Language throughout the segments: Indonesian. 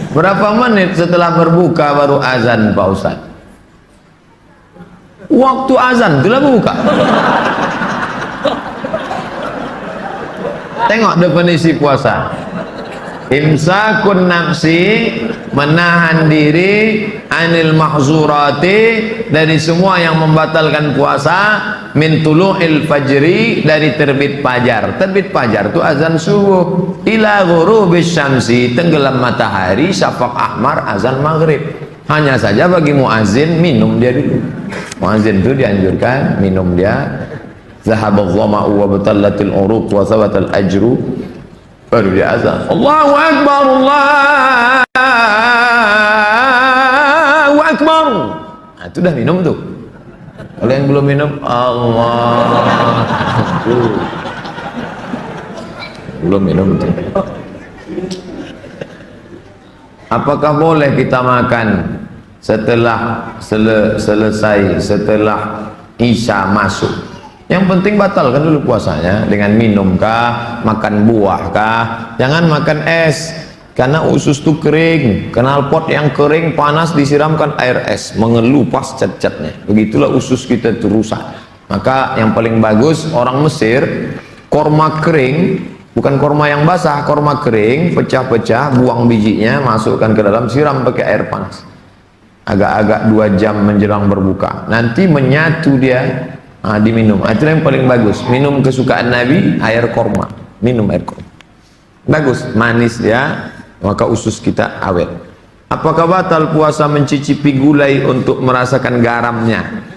Berapa menit setelah berbuka baru azan Pak Ustaz? Waktu azan itulah berbuka. Tengok definisi puasa. Imsakun nafsi, menahan diri, anil mahzurati, dari semua yang membatalkan puasa, min tulu'il fajri, dari terbit fajar. Terbit fajar itu azan subuh, ila ghurubis syamsi, tenggelam matahari, syafaq ahmar, azan maghrib. Hanya saja bagi muazin minum dia dulu. Muazin itu dianjurkan minum dia. Zahabadh dhama'u wa batallatil uruq wa thabatal ajru, baru dia azan. Allahu Akbar, Allahu Akbar. Nah, itu dah minum tuh. Kalau yang belum minum, Allah. Belum minum tuh. Apakah boleh kita makan setelah selesai, setelah Isya masuk? Yang penting batalkan dulu puasanya dengan minum kah, makan buah kah, jangan makan es, karena usus itu kering, knalpot yang kering panas disiramkan air es, mengelupas cat-catnya, begitulah usus kita itu rusak. Maka yang paling bagus orang Mesir, korma kering, bukan korma yang basah, korma kering, pecah-pecah, buang bijinya, masukkan ke dalam, siram pakai air panas, agak-agak 2 jam menjelang berbuka, nanti menyatu dia. Diminum, itu yang paling bagus. Minum kesukaan Nabi, air korma, minum air korma, bagus, manis ya, maka usus kita awet. Apakah batal puasa mencicipi gulai untuk merasakan garamnya?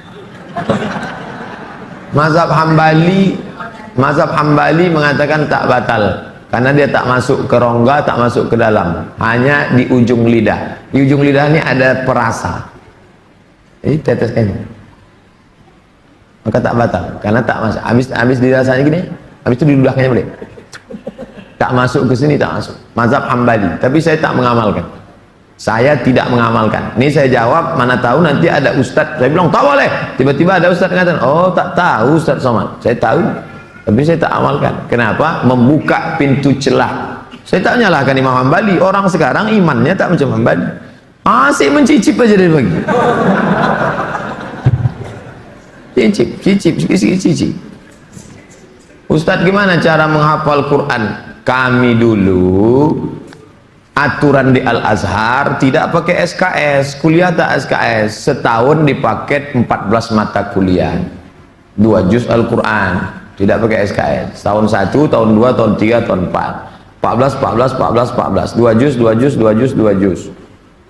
Mazhab Hambali mengatakan tak batal, karena dia tak masuk ke rongga, tak masuk ke dalam, hanya di ujung lidah. Di ujung lidah ini ada perasa, ini teteskan, maka tak batal, karena tak masuk. Habis dirasanya gini, habis itu diludahkannya boleh. Tak masuk ke sini, tak masuk. Mazhab Hambali, tapi saya tak mengamalkan. Saya tidak mengamalkan. Ini saya jawab, mana tahu nanti ada ustadz. Saya bilang tak boleh. Tiba-tiba ada ustadz mengatakan, oh tak tahu Ustadz Somad. Saya tahu, tapi saya tak amalkan. Kenapa? Membuka pintu celah. Saya tak menyalahkan Imam Hambali. Orang sekarang imannya tak macam Hambali. Asik mencicip aja dari pagi. Cicip. Ustadz, gimana cara menghafal Quran? Kami dulu aturan di Al-Azhar tidak pakai SKS, kuliah tak SKS, setahun dipaket 14 mata kuliah, 2 juz Al-Quran, tidak pakai SKS, tahun 1, tahun 2, tahun 3, tahun 4, 14, 2 juz.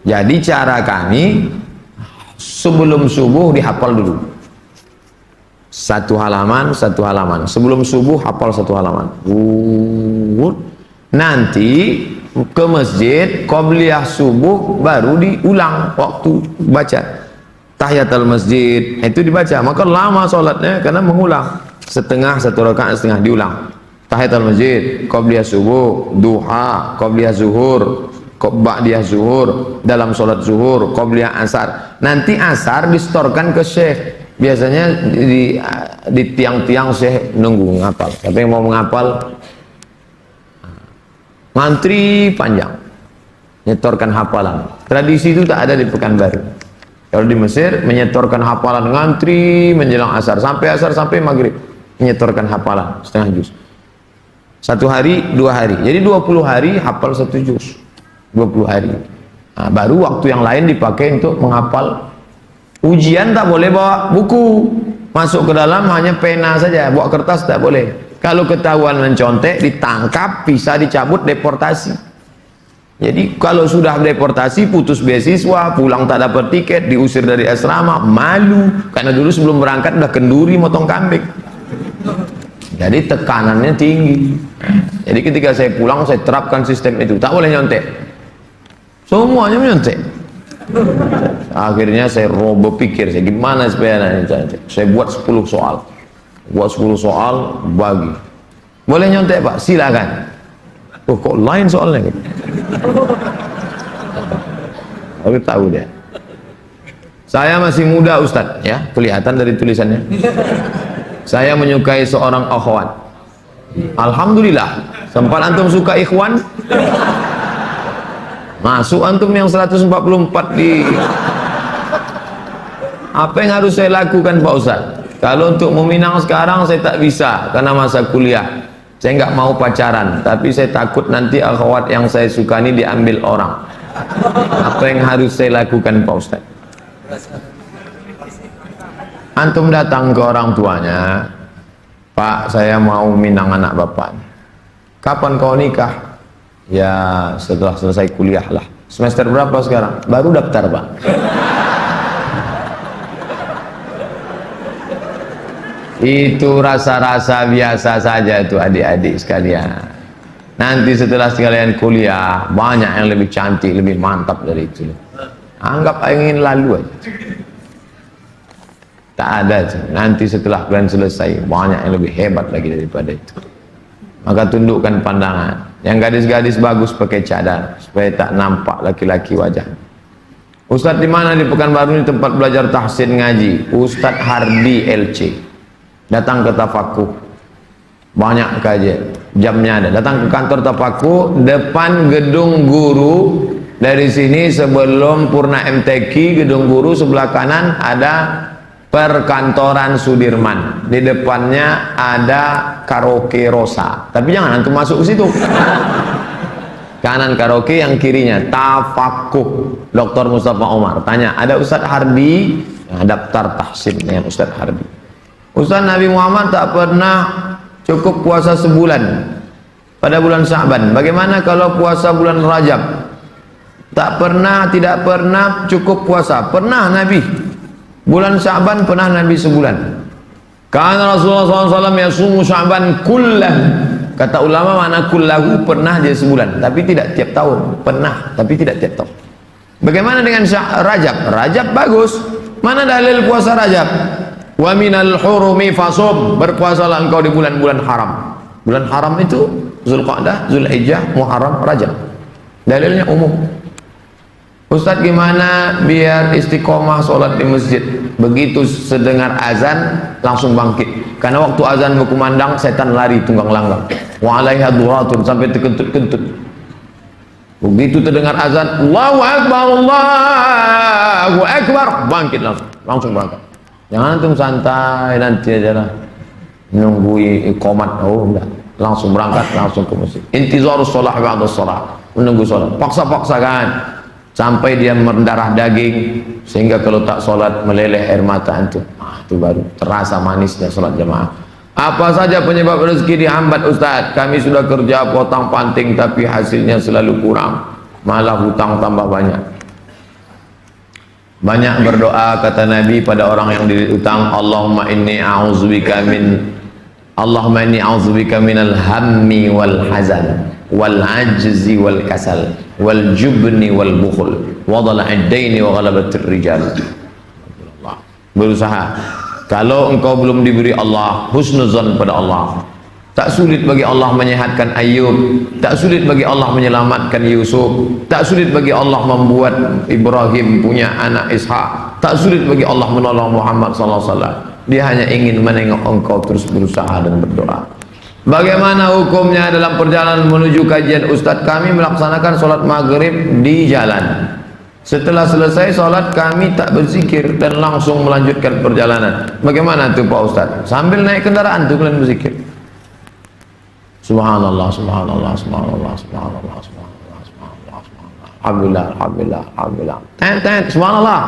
Jadi cara kami sebelum subuh dihafal dulu, satu halaman, sebelum subuh hafal 1 halaman, nanti ke masjid qobliyah subuh baru diulang waktu baca tahiyatul masjid, itu dibaca, maka lama sholatnya karena mengulang, 1 rakaat setengah diulang. Tahiyatul masjid, qobliyah subuh, duha, qobliyah zuhur, ba'diyah zuhur, dalam sholat zuhur, qobliyah asar. Nanti asar distorkan ke syekh, biasanya di tiang-tiang syekh nunggu ngapal, tapi yang mau menghafal ngantri panjang, nyetorkan hafalan. Tradisi itu tak ada di Pekanbaru. Kalau di Mesir menyetorkan hafalan, ngantri menjelang asar sampai maghrib, menyetorkan hafalan setengah juz. 1 hari 2 hari, jadi 20 hari hafal 1 juz, 20 hari. Nah, baru waktu yang lain dipakai untuk menghafal. Ujian tak boleh bawa buku, masuk ke dalam hanya pena saja, bawa kertas tak boleh. Kalau ketahuan mencontek, ditangkap, bisa dicabut, deportasi. Jadi kalau sudah deportasi, putus beasiswa, pulang tak dapat tiket, diusir dari asrama, malu, karena dulu sebelum berangkat udah kenduri motong kambing. Jadi tekanannya tinggi. Jadi ketika saya pulang, saya terapkan sistem itu, tak boleh nyontek, semuanya menyontek. Akhirnya saya berpikir, saya gimana supaya saya buat 10 soal, bagi. Boleh nyontek Pak? Silakan. Oh kok lain soalnya? Aku tahu dia. Saya masih muda Ustadz, ya kelihatan dari tulisannya. Saya menyukai seorang akhwat. Alhamdulillah. Sempat antum suka ikhwan? Masuk antum yang 144 di. Apa yang harus saya lakukan Pak Ustaz? Kalau untuk meminang sekarang saya tak bisa karena masa kuliah. Saya nggak mau pacaran, tapi saya takut nanti akhwat yang saya suka ini diambil orang. Apa yang harus saya lakukan Pak Ustaz? Antum datang ke orang tuanya, Pak, saya mau minang anak bapak. Kapan kau nikah? Ya setelah selesai kuliah lah. Semester berapa sekarang? Baru daftar Pak. Itu rasa-rasa biasa saja itu adik-adik sekalian. Nanti setelah sekalian kuliah, banyak yang lebih cantik, lebih mantap dari itu. Anggap ingin lalu aja. Tak ada. Nanti setelah kalian selesai, banyak yang lebih hebat lagi daripada itu. Maka tundukkan pandangan. Yang gadis-gadis bagus pakai cadar supaya tak nampak laki-laki wajah. Ustadz di mana di Pekanbaru ini tempat belajar tahsin ngaji? Ustadz Hardi LC. Datang ke Tafakuh, banyak kajian, jamnya ada. Datang ke kantor Tafakuh, depan gedung guru. Dari sini sebelum Purna MTQ, gedung guru sebelah kanan ada perkantoran Sudirman. Di depannya ada karaoke Rosa. Tapi jangan antum masuk ke situ. Kanan karaoke, yang kirinya Tafakuh. Dr. Mustafa Omar. Tanya, ada Ustadz Hardi? Nah, daftar tahsin dengan Ustadz Hardi. Ustaz, Nabi Muhammad tak pernah cukup puasa sebulan pada bulan Sya'ban. Bagaimana kalau puasa bulan Rajab? Tak pernah, tidak pernah cukup puasa. Pernah Nabi. Bulan Sya'ban pernah Nabi sebulan. Karena Rasulullah SAW yasumu Sya'ban kullah. Kata ulama mana kullahu, pernah dia sebulan. Tapi tidak tiap tahun. Pernah, tapi tidak tiap tahun. Bagaimana dengan Rajab? Rajab bagus. Mana dalil puasa Rajab? Wa minal hurumi fasum, berpuasalah engkau di bulan-bulan haram. Bulan haram itu Zulqa'dah, Zulhijjah, Muharram, Rajab. Dalilnya umum. Ustadz, gimana biar istiqomah sholat di masjid? Begitu sedengar azan langsung bangkit. Karena waktu azan berkumandang setan lari tunggang langgang. Wa 'alaiha duratun, sampai terkentut-kentut. Begitu terdengar azan, Allahu Akbar, Allahu Akbar, bangkit langsung berangkat. Jangan antum santai nanti aja lah menunggu iqamat. Oh enggak, langsung berangkat, langsung ke masjid. Intizarus shalah ba'da shalah, menunggu sholat. Paksa-paksakan sampai dia mendarah daging sehingga kalau tak sholat meleleh air mata antum. Itu baru terasa manisnya sholat jamaah. Apa saja penyebab rezeki dihambat Ustaz? Kami sudah kerja potong panting tapi hasilnya selalu kurang, malah hutang tambah banyak. Banyak berdoa kata Nabi pada orang yang diutang, Allahumma inni a'udzubika minal hammi wal hazan wal ajzi wal kasal wal jubni wal bukhul wa dhala'id daini wa ghalabatir rijal. Berusaha. Kalau engkau belum diberi Allah husnuzan pada Allah, tak sulit bagi Allah menyehatkan Ayub, tak sulit bagi Allah menyelamatkan Yusuf, tak sulit bagi Allah membuat Ibrahim punya anak Ishak, tak sulit bagi Allah menolong Muhammad SAW. Dia hanya ingin menengok engkau terus berusaha dan berdoa. Bagaimana hukumnya dalam perjalanan menuju kajian Ustadz? Kami melaksanakan sholat maghrib di jalan. Setelah selesai sholat kami tak berzikir dan langsung melanjutkan perjalanan. Bagaimana itu Pak Ustadz? Sambil naik kendaraan tuh kalian berzikir. Subhanallah, subhanallah, subhanallah, subhanallah, subhanallah, subhanallah, subhanallah. Alhamdulillah, alhamdulillah, alhamdulillah. Tent, subhanallah.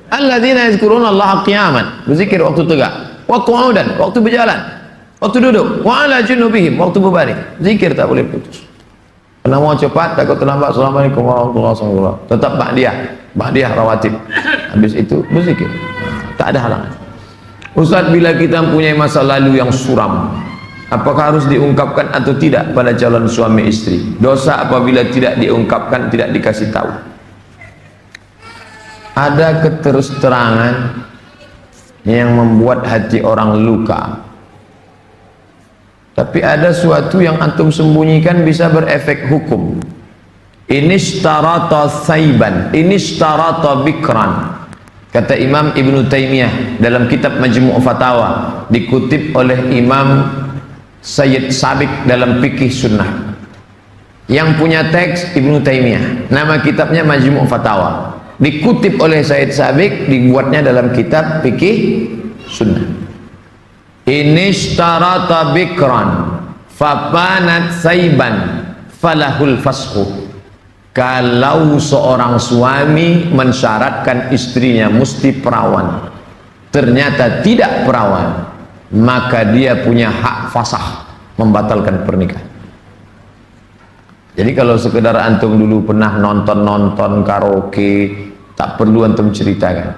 Alladzina yazkuruna Allah qiyaman, berzikir waktu tegak, wa qu'udan, waktu berjalan, waktu duduk, wa ala junubihim, waktu berbaring. Zikir tak boleh putus. Karena mau cepat takut terlambat. Assalamualaikum warahmatullahi wabarakatuh. Tetap ba'diyah rawatib. Habis itu berzikir. Tak ada halangan. Ustaz, bila kita mempunyai masa lalu yang suram, apakah harus diungkapkan atau tidak pada calon suami istri? Dosa apabila tidak diungkapkan, tidak dikasih tahu. Ada keterus-terangan yang membuat hati orang luka. Tapi ada suatu yang antum sembunyikan bisa berefek hukum. Inishtarata thaiban, inishtarata bikran. Kata Imam Ibn Taymiyah dalam kitab Majmu' Fatawa, dikutip oleh Imam Sayyid Sabiq dalam fikih sunnah. Yang punya teks Ibnu Taimiyah, nama kitabnya Majmu' Fatawa, dikutip oleh Sayyid Sabiq, dibuatnya dalam kitab fikih sunnah. Inishtarata bikran fapanat saiban falahul fashu. Kalau seorang suami mensyaratkan istrinya mesti perawan, ternyata tidak perawan, maka dia punya hak fasah membatalkan pernikahan. Jadi kalau sekedar antum dulu pernah nonton karaoke, tak perlu antum ceritakan.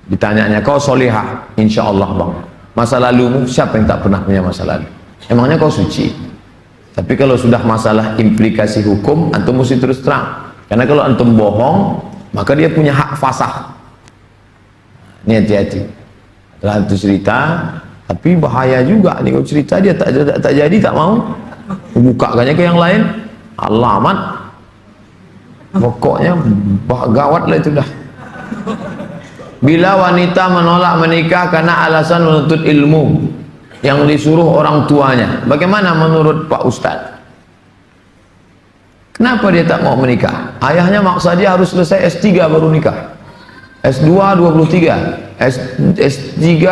Ditanyanya, kau solihah? Insya Allah bang. Masa lalumu, siapa yang tak pernah punya masa lalu? Emangnya kau suci? Tapi kalau sudah masalah implikasi hukum, antum mesti terus terang. Karena kalau antum bohong, maka dia punya hak fasah. Ini hati-hati. Setelah itu cerita, tapi bahaya juga nih kau cerita, dia tak jadi, tak mau. Bukakannya ke yang lain, alamat pokoknya gawat lah itu dah. Bila wanita menolak menikah karena alasan menuntut ilmu yang disuruh orang tuanya, bagaimana menurut Pak Ustadz? Kenapa dia tak mau menikah? Ayahnya maksa dia harus selesai S3 baru nikah, S2 23, S3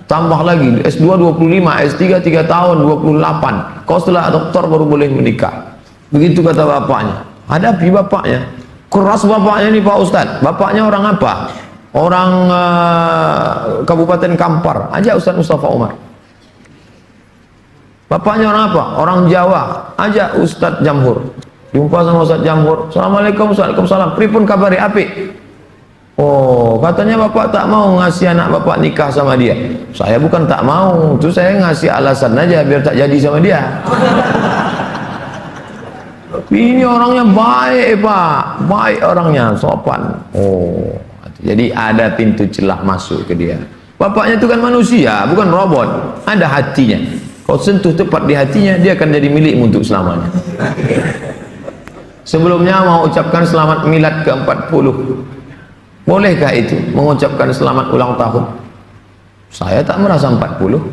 tambah lagi, S2 25, S3 3 tahun 28. Kau setelah doktor baru boleh menikah. Begitu kata bapaknya. Hadapi bapaknya. Keras bapaknya nih Pak Ustadz. Bapaknya orang apa? Orang Kabupaten Kampar. Ajak Ustadz Mustafa Umar. Bapaknya orang apa? Orang Jawa. Ajak Ustadz Jamhur. Jumpa sama Ustadz Jamhur. Assalamualaikum, Waalaikumsalam. Pripun kabari apik? Oh, katanya bapak tak mau ngasih anak bapak nikah sama dia. Saya bukan tak mau, itu saya ngasih alasan aja biar tak jadi sama dia. Tapi ini orangnya baik pak, baik orangnya, sopan. Oh, jadi ada pintu celah masuk ke dia. Bapaknya itu kan manusia, bukan robot. Ada hatinya. Kau sentuh tepat di hatinya, dia akan jadi milikmu untuk selamanya. Sebelumnya mau ucapkan selamat milad ke-40. Bolehkah itu mengucapkan selamat ulang tahun? Saya tak merasa 40.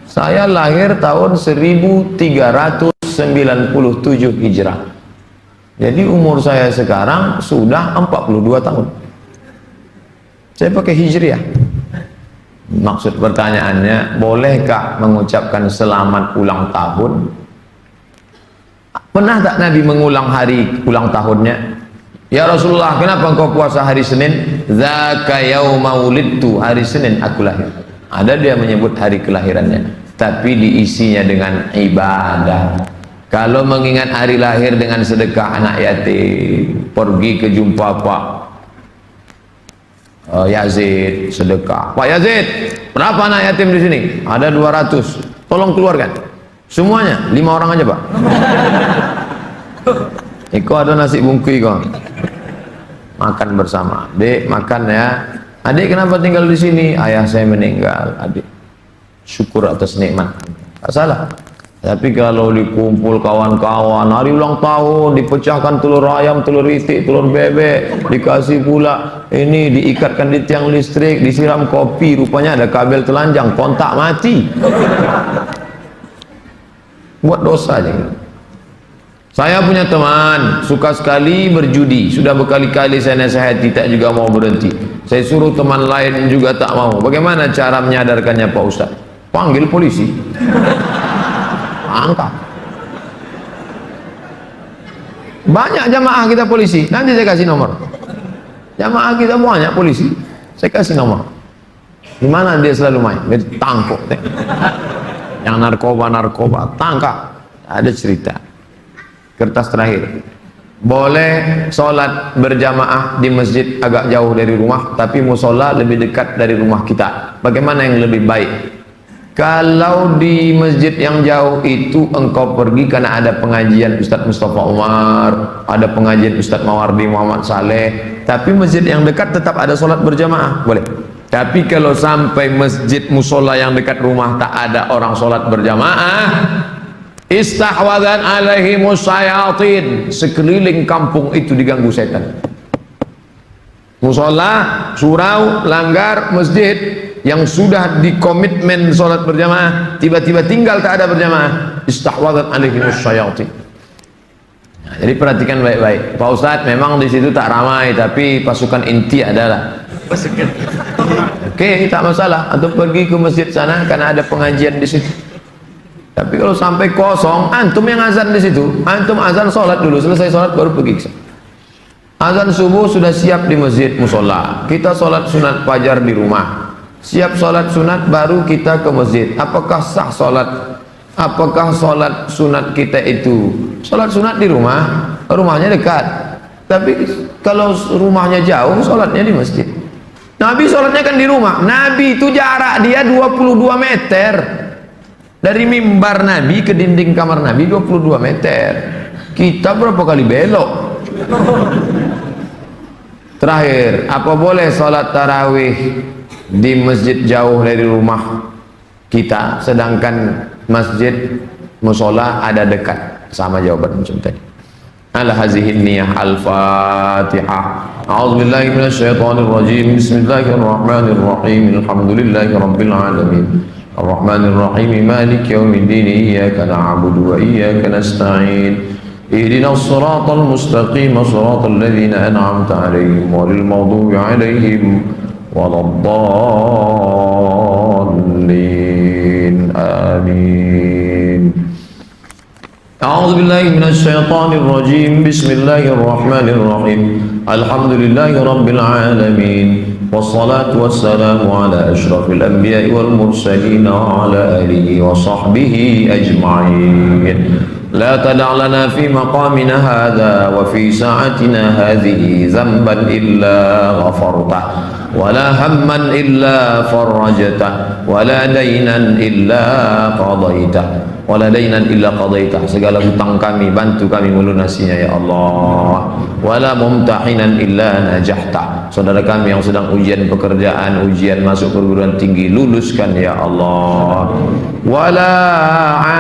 Saya lahir tahun 1397 Hijrah. Jadi umur saya sekarang sudah 42 tahun. Saya pakai Hijriah. Maksud pertanyaannya, bolehkah mengucapkan selamat ulang tahun? Pernah tak Nabi mengulang hari ulang tahunnya? Ya Rasulullah, kenapa engkau puasa hari Senin? Dzaka yauma wulidtu, hari Senin aku lahir. Ada dia menyebut hari kelahirannya, tapi diisinya dengan ibadah. Kalau mengingat hari lahir dengan sedekah anak yatim, pergi ke jumpa Pak Yazid, sedekah. Pak Yazid, berapa anak yatim di sini? Ada 200. Tolong keluarkan. Semuanya, 5 orang aja Pak. Iko ada nasi bungkui kok. Makan bersama. Dek, makan ya. Adik kenapa tinggal di sini? Ayah saya meninggal. Adik syukur atas nikmat. Tak salah. Tapi kalau dikumpul kawan-kawan, hari ulang tahun, dipecahkan telur ayam, telur itik, telur bebek, dikasih pula ini, diikatkan di tiang listrik, disiram kopi, rupanya ada kabel telanjang, kontak mati. Buat dosa aja. Saya punya teman suka sekali berjudi, sudah berkali-kali saya nasihati, tak juga mau berhenti. Saya suruh teman lain juga tak mau. Bagaimana cara menyadarkannya Pak Ustaz? Panggil polisi. Angkat. Banyak jamaah kita polisi, nanti saya kasih nomor. Jamaah kita banyak polisi, saya kasih nomor. Di mana dia selalu main? Dia tangkap. Yang narkoba tangkap. Ada cerita. Kertas terakhir. Boleh sholat berjamaah di masjid agak jauh dari rumah, tapi musola lebih dekat dari rumah kita. Bagaimana yang lebih baik? Kalau di masjid yang jauh itu engkau pergi karena ada pengajian Ustadz Mustafa Umar, ada pengajian Ustadz Mawardi Muhammad Saleh, tapi masjid yang dekat tetap ada sholat berjamaah, boleh. Tapi kalau sampai masjid musola yang dekat rumah tak ada orang sholat berjamaah, istahwadan alaihimus syayatin, sekeliling kampung itu diganggu setan. Musola, surau, langgar, masjid, yang sudah dikomitmen sholat berjamaah tiba-tiba tinggal tak ada berjamaah, istahwadat alaihimus syayatin. Nah, jadi perhatikan baik-baik. Pak Ustadz, memang di situ tak ramai, tapi pasukan inti adalah. Oke, tak masalah. Atau pergi ke masjid sana karena ada pengajian di situ. Tapi kalau sampai kosong, antum yang azan di situ, antum azan sholat dulu, selesai sholat baru pergi ke sana. Azan subuh sudah siap di masjid musola. Kita sholat sunat fajar di rumah. Siap sholat sunat baru kita ke masjid. Apakah sah sholat? Apakah sholat sunat kita itu sholat sunat di rumah? Rumahnya dekat. Tapi kalau rumahnya jauh, sholatnya di masjid. Nabi sholatnya kan di rumah. Nabi itu jarak dia 22 meter. Dari mimbar Nabi ke dinding kamar Nabi 22 meter. Kita berapa kali belok? Terakhir, apa boleh sholat tarawih di masjid jauh dari rumah kita, sedangkan masjid musola ada dekat? Sama jawaban macam tadi. Ala hazihin niyah. Al-Fatihah. A'udzubillahi minasyaitonir rajim. Bismillahirrahmanirrahim. Alhamdulillahi rabbil alamin. Ar-Rahmanir Rahim. Maliki yaumiddin. Iyyaka na'budu wa iyyaka nasta'in. اهدنا الصراط المستقيم صراط الذين أنعمت عليهم غير المغضوب عليهم ولا الضالين آمين. أعوذ بالله من الشيطان الرجيم. بسم الله الرحمن الرحيم. الحمد لله رب العالمين والصلاة والسلام على أشرف الأنبياء والمرسلين وعلى آله وصحبه أجمعين. لا تدع لنا في مقامنا هذا وفي ساعتنا هذه ذنبا إلا غفرته ولا هما إلا فرجته ولا دينا إلا قضيته wala dainan illa qadaitah. Segala hutang kami bantu kami melunasinya ya Allah. Wala mumtahinan illa najahta. Saudara kami yang sedang ujian pekerjaan, ujian masuk perguruan tinggi, luluskan ya Allah. Wala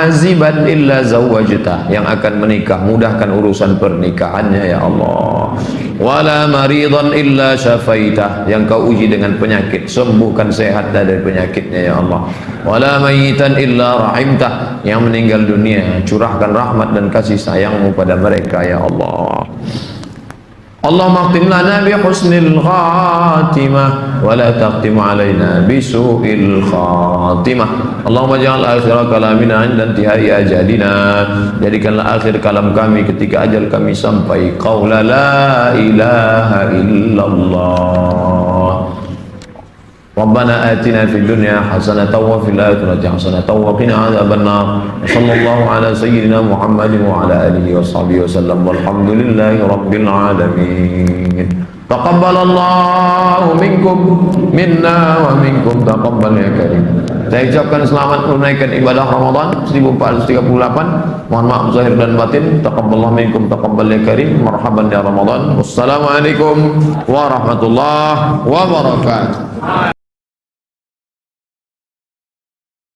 aziban illa zawwajta. Yang akan menikah, mudahkan urusan pernikahannya ya Allah. Wala maridan illa syafaitah. Yang kau uji dengan penyakit, sembuhkan, sehat dari penyakitnya ya Allah. Wala mayitan illa rahimtah. Yang meninggal dunia, curahkan rahmat dan kasih sayangmu pada mereka ya Allah. Allahumma khtim lana bi husnil khatimah wa la taqtim alaina bi su'il khatimah. Allahumma ja'al akhir kalamina 'inda intihai ajalina. Jadikanlah akhir kalam kami ketika ajal kami sampai, qaula la ilaha illallah. Rabbana atina fid dunya hasanatan wa fil akhirati hasanatan wa qina adzabannar. Sallallahu ala sayyidina Muhammadin wa ala alihi wa sahbihi wasallam. Walhamdulillahi rabbil alamin. Taqabbalallahu minkum minna wa minkum taqabbal ya karim. Saya ucapkan selamat menunaikan ibadah Ramadan 1438. Mohon maaf zahir dan batin. Taqabbalallahu minkum taqabbal ya karim. Marhaban ya Ramadan. Wassalamualaikum warahmatullahi wabarakatuh.